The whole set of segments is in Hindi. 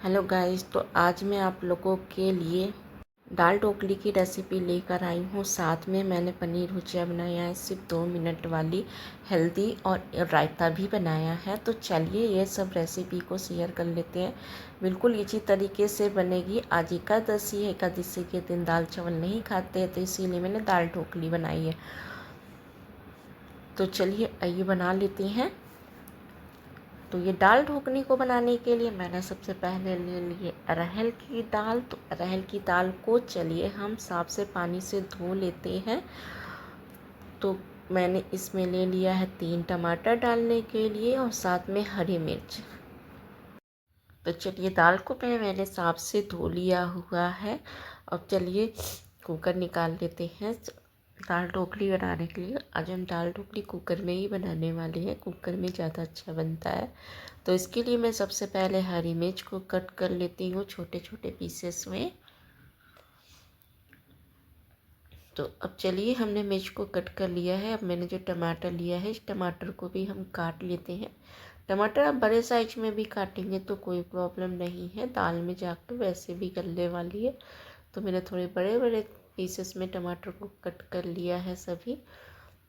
हेलो गाइस, तो आज मैं आप लोगों के लिए दाल ढोकली की रेसिपी लेकर आई हूँ। साथ में मैंने पनीर भुजिया बनाया है, सिर्फ 2 मिनट वाली, हेल्दी, और रायता भी बनाया है। तो चलिए ये सब रेसिपी को शेयर कर लेते हैं। बिल्कुल इसी तरीके से बनेगी। आज एकादशी है, एकादशी के दिन दाल चावल नहीं खाते, तो इसीलिए मैंने दाल ढोकली बनाई है। तो चलिए आइए बना लेते हैं। तो ये दाल ढोकली को बनाने के लिए मैंने सबसे पहले ले लिए अरहर की दाल। तो अरहर की दाल को चलिए हम साफ से पानी से धो लेते हैं। तो मैंने इसमें ले लिया है 3 टमाटर डालने के लिए और साथ में हरी मिर्च। तो चलिए दाल को मैंने साफ से धो लिया हुआ है। अब चलिए कुकर निकाल लेते हैं। दाल ढोकली बनाने के लिए आज हम दाल ढोकली कुकर में ही बनाने वाले हैं। कुकर में ज़्यादा अच्छा बनता है। तो इसके लिए मैं सबसे पहले हरी मिर्च को कट कर लेती हूँ छोटे छोटे पीसेस में। तो अब चलिए हमने मिर्च को कट कर लिया है। अब मैंने जो टमाटर लिया है, इस टमाटर को भी हम काट लेते हैं। टमाटर आप बड़े साइज में भी काटेंगे तो कोई प्रॉब्लम नहीं है, दाल में जाकर वैसे भी गलने वाली है। तो मैंने थोड़े बड़े बड़े पीसेस में टमाटर को कट कर लिया है सभी।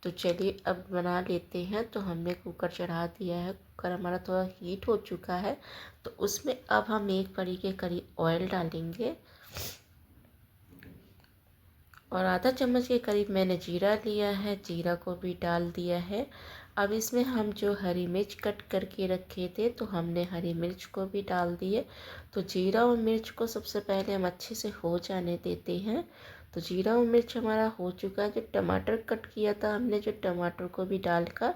तो चलिए अब बना लेते हैं। तो हमने कुकर चढ़ा दिया है। कुकर हमारा थोड़ा हीट हो चुका है। तो उसमें अब हम 1 कढ़ी के करीब ऑयल डालेंगे और आधा चम्मच के करीब मैंने जीरा लिया है, जीरा को भी डाल दिया है। अब इसमें हम जो हरी मिर्च कट करके रखे थे, तो हमने हरी मिर्च को भी डाल दिए। तो जीरा और मिर्च को सबसे पहले हम अच्छे से हो जाने देते हैं। तो जीरा और मिर्च हमारा हो चुका है। जो टमाटर कट किया था हमने, जो टमाटर को भी डालकर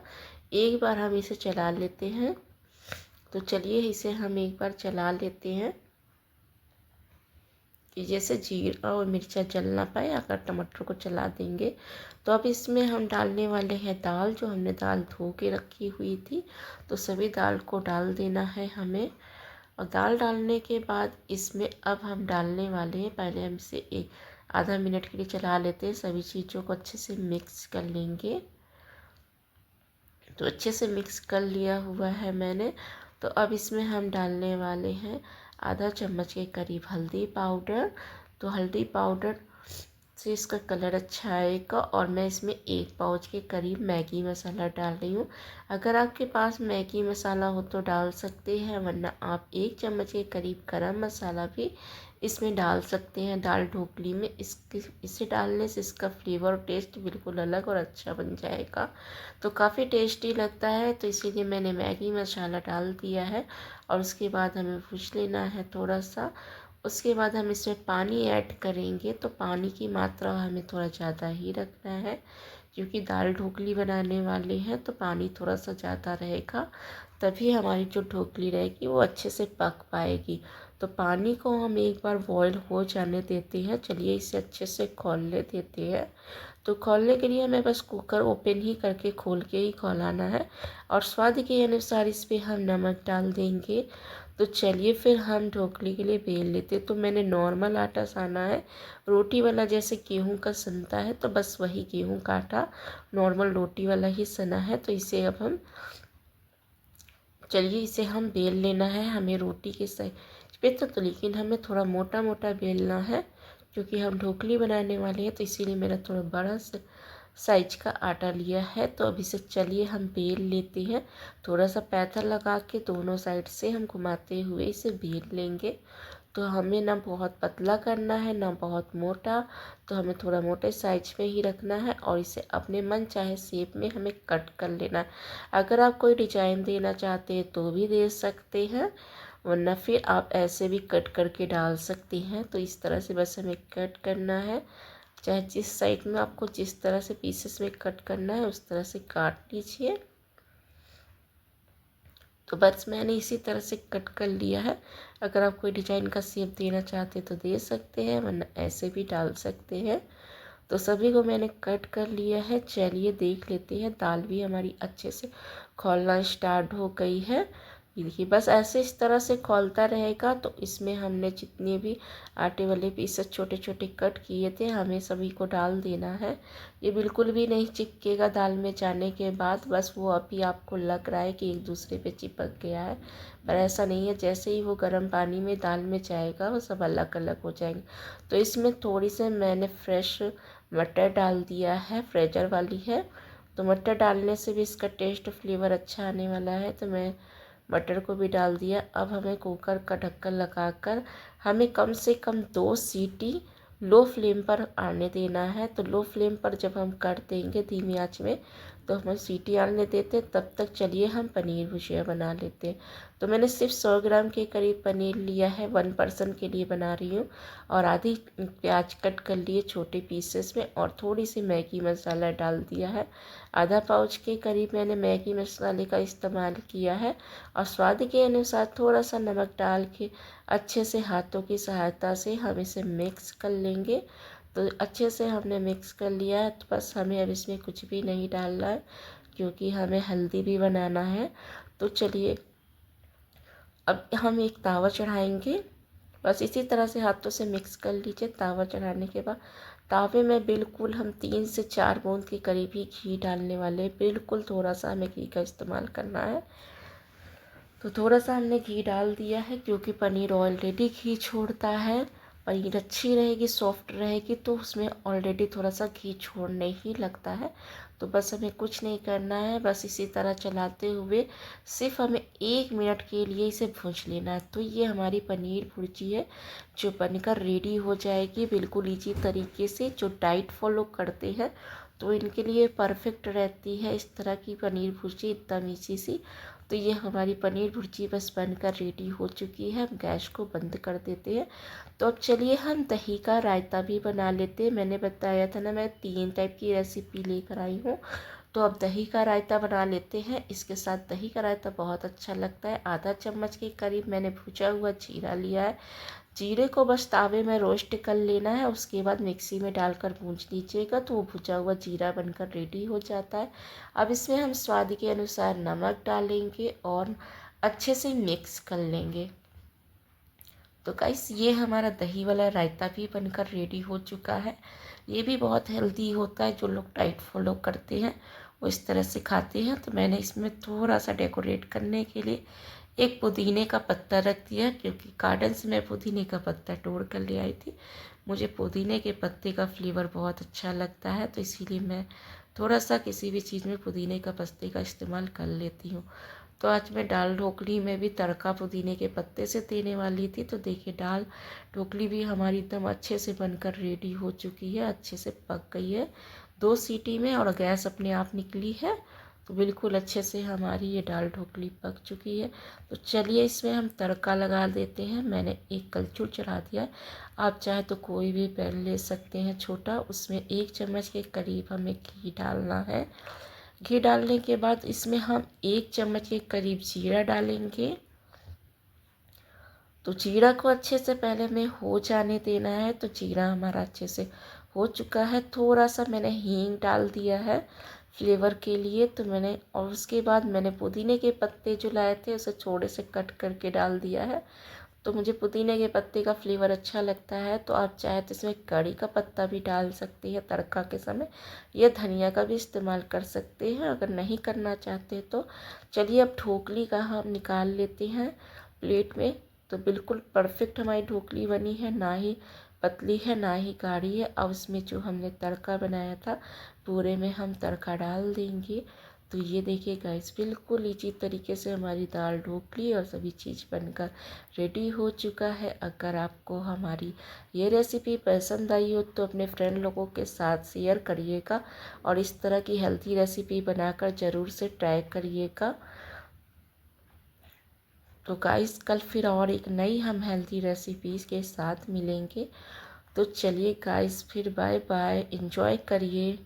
एक बार हम इसे चला लेते हैं। तो चलिए इसे हम एक बार चला लेते हैं कि जैसे जीरा और मिर्चा जल ना पाए। अगर टमाटर को चला देंगे तो अब इसमें हम डालने वाले हैं दाल, जो हमने दाल धो के रखी हुई थी। तो सभी दाल को डाल देना है हमें। और दाल डालने के बाद इसमें अब हम डालने वाले हैं, पहले हम इसे एक आधा मिनट के लिए चला लेते हैं। सभी चीज़ों को अच्छे से मिक्स कर लेंगे। तो अच्छे से मिक्स कर लिया हुआ है मैंने। तो अब इसमें हम डालने वाले हैं आधा चम्मच के करीब हल्दी पाउडर। तो हल्दी पाउडर से इसका कलर अच्छा आएगा। और मैं इसमें 1 पाउच के करीब मैगी मसाला डाल रही हूँ। अगर आपके पास मैगी मसाला हो तो डाल सकते हैं, वरना आप 1 चम्मच के करीब गरम मसाला भी इसमें डाल सकते हैं दाल ढोकली में। इसे डालने से इसका फ्लेवर और टेस्ट बिल्कुल अलग और अच्छा बन जाएगा। तो काफ़ी टेस्टी लगता है। तो इसीलिए मैंने मैगी मसाला डाल दिया है। और उसके बाद हमें भून लेना है थोड़ा सा। उसके बाद हम इसमें पानी ऐड करेंगे। तो पानी की मात्रा हमें थोड़ा ज़्यादा ही रखना है, क्योंकि दाल ढोकली बनाने वाले हैं। तो पानी थोड़ा सा ज़्यादा रहेगा, तभी हमारी जो ढोकली रहेगी वो अच्छे से पक पाएगी। तो पानी को हम एक बार बॉईल हो जाने देते हैं। चलिए इसे अच्छे से खौलने देते हैं। तो खौलने के लिए हमें बस कुकर ओपन ही करके खोल के ही खौलाना है। और स्वाद के अनुसार इस पर हम नमक डाल देंगे। तो चलिए फिर हम ढोकली के लिए बेल लेते। तो मैंने नॉर्मल आटा साना है, रोटी वाला जैसे गेहूं का सनता है, तो बस वही गेहूं का आटा नॉर्मल रोटी वाला ही सना है। तो इसे अब हम चलिए इसे हम बेल लेना है हमें रोटी के साइज पे। तो लेकिन हमें थोड़ा मोटा मोटा बेलना है, क्योंकि हम ढोकली बनाने वाले हैं। तो इसीलिए मेरा थोड़ा बड़ा साइज का आटा लिया है। तो अब इसे चलिए हम बेल लेते हैं। थोड़ा सा पैथर लगा के दोनों साइड से हम घुमाते हुए इसे बेल लेंगे। तो हमें ना बहुत पतला करना है ना बहुत मोटा। तो हमें थोड़ा मोटे साइज में ही रखना है और इसे अपने मन चाहे शेप में हमें कट कर लेना है। अगर आप कोई डिजाइन देना चाहते हैं तो भी दे सकते हैं, वरना फिर आप ऐसे भी कट करके डाल सकते हैं। तो इस तरह से बस हमें कट करना है। चाहे जिस साइड में आपको जिस तरह से पीसेस में कट करना है उस तरह से काट लीजिए। तो बस मैंने इसी तरह से कट कर लिया है। अगर आप कोई डिजाइन का शेप देना चाहते तो दे सकते हैं, वरना ऐसे भी डाल सकते हैं। तो सभी को मैंने कट कर लिया है। चलिए देख लेते हैं, दाल भी हमारी अच्छे से खौलना स्टार्ट हो गई है। ये देखिए बस ऐसे इस तरह से खौलता रहेगा। तो इसमें हमने जितने भी आटे वाले पीसेस छोटे छोटे कट किए थे हमें सभी को डाल देना है। ये बिल्कुल भी नहीं चिपकेगा दाल में जाने के बाद, बस वो अभी आपको लग रहा है कि एक दूसरे पे चिपक गया है, पर ऐसा नहीं है। जैसे ही वो गर्म पानी में दाल में जाएगा वो सब अलग अलग हो जाएंगे। तो इसमें थोड़ी सी मैंने फ्रेश मटर डाल दिया है, फ्रेजर वाली है। तो मटर डालने से भी इसका टेस्ट फ्लेवर अच्छा आने वाला है, तो मैं मटर को भी डाल दिया। अब हमें कुकर का ढक्कन लगाकर हमें कम से कम 2 सीटी लो फ्लेम पर आने देना है। तो लो फ्लेम पर जब हम कर देंगे धीमी आंच में, तो हम सीटी आने देते, तब तक चलिए हम पनीर भुजिया बना लेते हैं। तो मैंने सिर्फ 100 ग्राम के करीब पनीर लिया है, 1 पर्सन के लिए बना रही हूँ। और आधी प्याज कट कर लिए छोटे पीसेस में, और थोड़ी सी मैगी मसाला डाल दिया है। आधा पाउच के करीब मैंने मैगी मसाले का इस्तेमाल किया है। और स्वाद के अनुसार थोड़ा सा नमक डाल के अच्छे से हाथों की सहायता से हम इसे मिक्स कर लेंगे। तो अच्छे से हमने मिक्स कर लिया है। तो बस हमें अब इसमें कुछ भी नहीं डालना है, क्योंकि हमें हल्दी भी बनाना है। तो चलिए अब हम एक तावा चढ़ाएंगे। बस इसी तरह से हाथों से मिक्स कर लीजिए। तावा चढ़ाने के बाद तावे में बिल्कुल हम 3 से 4 बूंद के करीब ही घी डालने वाले हैं। बिल्कुल थोड़ा सा हमें घी का इस्तेमाल करना है। तो थोड़ा सा हमने घी डाल दिया है, क्योंकि पनीर ऑलरेडी घी छोड़ता है। पनीर अच्छी रहेगी, सॉफ्ट रहेगी, तो उसमें ऑलरेडी थोड़ा सा घी छोड़ने ही लगता है। तो बस हमें कुछ नहीं करना है, बस इसी तरह चलाते हुए सिर्फ हमें 1 मिनट के लिए इसे भूंज लेना है। तो ये हमारी पनीर भुर्जी है जो बनकर रेडी हो जाएगी बिल्कुल इजी तरीके से। जो डाइट फॉलो करते हैं तो इनके लिए परफेक्ट रहती है इस तरह की पनीर भुर्जी, एकदम ईजी सी। तो ये हमारी पनीर भुर्जी बस बनकर रेडी हो चुकी है। हम गैस को बंद कर देते हैं। तो अब चलिए हम दही का रायता भी बना लेते हैं। मैंने बताया था ना, मैं 3 टाइप की रेसिपी लेकर आई हूँ। तो अब दही का रायता बना लेते हैं। इसके साथ दही का रायता बहुत अच्छा लगता है। आधा चम्मच के करीब मैंने भुजा हुआ जीरा लिया है। जीरे को बस तावे में रोस्ट कर लेना है, उसके बाद मिक्सी में डालकर भूंज लीजिएगा, तो वो भुजा हुआ जीरा बनकर रेडी हो जाता है। अब इसमें हम स्वाद के अनुसार नमक डालेंगे और अच्छे से मिक्स कर लेंगे। तो गाइस ये हमारा दही वाला रायता भी बनकर रेडी हो चुका है। ये भी बहुत हेल्दी होता है। जो लोग डाइट फॉलो करते हैं वो इस तरह से खाते हैं। तो मैंने इसमें थोड़ा सा डेकोरेट करने के लिए एक पुदीने का पत्ता रख दिया, क्योंकि गार्डन से मैं पुदीने का पत्ता तोड़ कर ले आई थी। मुझे पुदीने के पत्ते का फ्लेवर बहुत अच्छा लगता है, तो इसीलिए मैं थोड़ा सा किसी भी चीज़ में पुदीने का पत्ते का इस्तेमाल कर लेती हूँ। तो आज मैं दाल ढोकली में भी तड़का पुदीने के पत्ते से देने वाली थी। तो देखिए दाल ढोकली भी हमारी एकदम अच्छे से बनकर रेडी हो चुकी है, अच्छे से पक गई है 2 सीटी में, और गैस अपने आप निकली है। तो बिल्कुल अच्छे से हमारी ये दाल ढोकली पक चुकी है। तो चलिए इसमें हम तड़का लगा देते हैं। मैंने एक कलछुल चढ़ा दिया है। आप चाहे तो कोई भी पैन ले सकते हैं छोटा, उसमें 1 चम्मच के करीब हमें घी डालना है। घी डालने के बाद इसमें हम 1 चम्मच के करीब जीरा डालेंगे। तो जीरा को अच्छे से पहले हमें हो जाने देना है। तो जीरा हमारा अच्छे से हो चुका है। थोड़ा सा मैंने हींग डाल दिया है फ्लेवर के लिए। तो मैंने, और उसके बाद मैंने पुदीने के पत्ते जो लाए थे उसे थोड़े से कट करके डाल दिया है। तो मुझे पुदीने के पत्ते का फ्लेवर अच्छा लगता है। तो आप चाहे तो इसमें कड़ी का पत्ता भी डाल सकते हैं तड़का के समय, या धनिया का भी इस्तेमाल कर सकते हैं अगर नहीं करना चाहते तो। चलिए अब ढोकली का हम निकाल लेते हैं प्लेट में। तो बिल्कुल परफेक्ट हमारी ढोकली बनी है, ना ही पतली है ना ही गाढ़ी है। अब इसमें जो हमने तड़का बनाया था पूरे में हम तड़का डाल देंगे। तो ये देखिए गाइस, बिल्कुल इसी तरीके से हमारी दाल ढोकली और सभी चीज़ बनकर रेडी हो चुका है। अगर आपको हमारी ये रेसिपी पसंद आई हो तो अपने फ्रेंड लोगों के साथ शेयर करिएगा, और इस तरह की हेल्थी रेसिपी बनाकर ज़रूर से ट्राई करिएगा। तो गाइस कल फिर और एक नई हम हेल्थी रेसिपीज़ के साथ मिलेंगे। तो चलिए गाइस फिर बाय बाय, एंजॉय करिए।